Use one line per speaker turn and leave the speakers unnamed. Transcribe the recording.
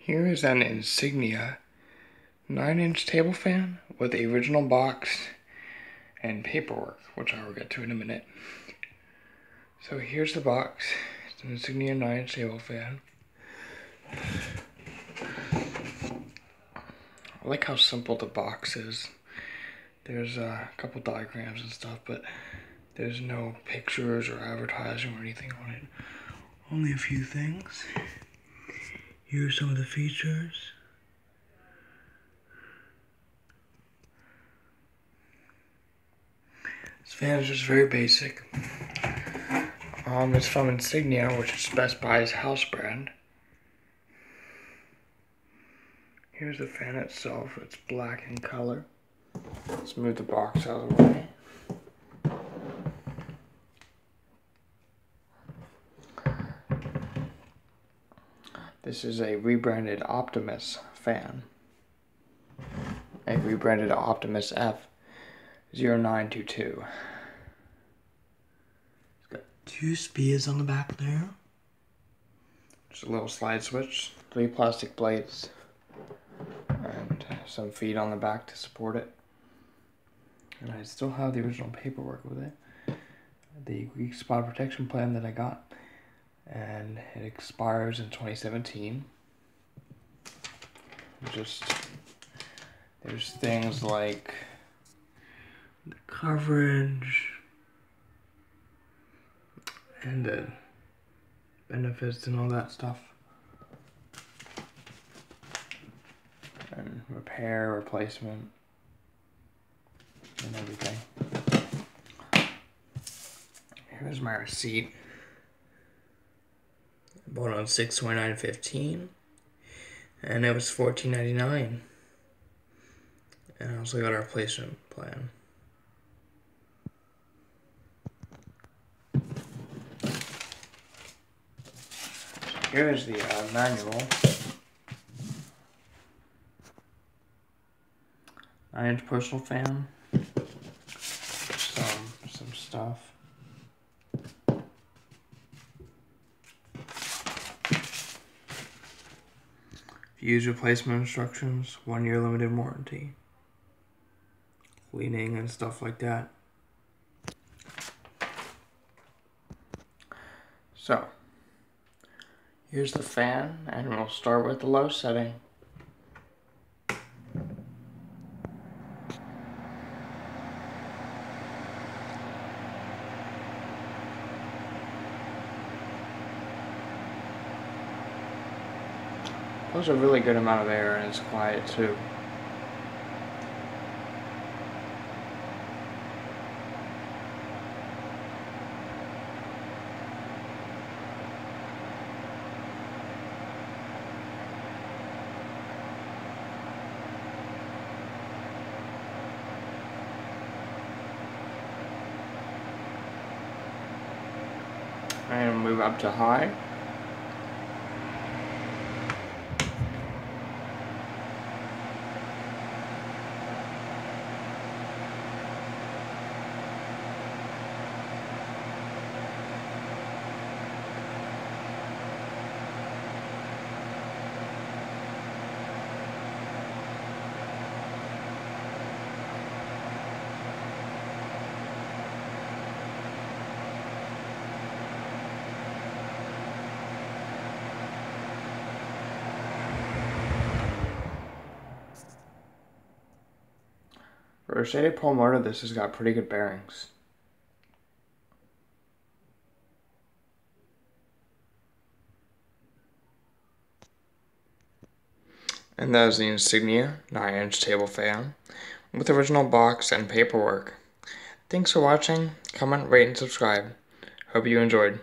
Here is an Insignia 9-inch table fan with the original box and paperwork, which I will get to in a minute. So here's the box. It's an Insignia 9-inch table fan. I like how simple the box is. There's a couple diagrams and stuff, but there's no pictures or advertising or anything on it. Only a few things. Here's some of the features. This fan is just very basic. It's from Insignia, which is Best Buy's house brand. Here's the fan itself. It's black in color. Let's move the box out of the way. This is a rebranded Optimus fan. A rebranded Optimus F0922. It's got 2 speeds on the back there. Just a little slide switch, 3 plastic blades, and some feet on the back to support it. And I still have the original paperwork with it. The Greek spot protection plan that I got. And it expires in 2017. There's things like the coverage and the benefits and all that stuff. And repair, replacement, and everything. Here's my receipt. Bought on 6/29/15, and it was $14.99. And I also got a replacement plan. Here's the manual. 9-inch personal fan. Some stuff. Fuse replacement instructions, 1-year limited warranty. Cleaning and stuff like that. So, here's the fan, and we'll start with the low setting. There's a really good amount of air, and it's quiet too. And move up to high. For a shaded pole motor, this has got pretty good bearings. And that is the Insignia 9-inch table fan with original box and paperwork. Thanks for watching. Comment, rate, and subscribe. Hope you enjoyed.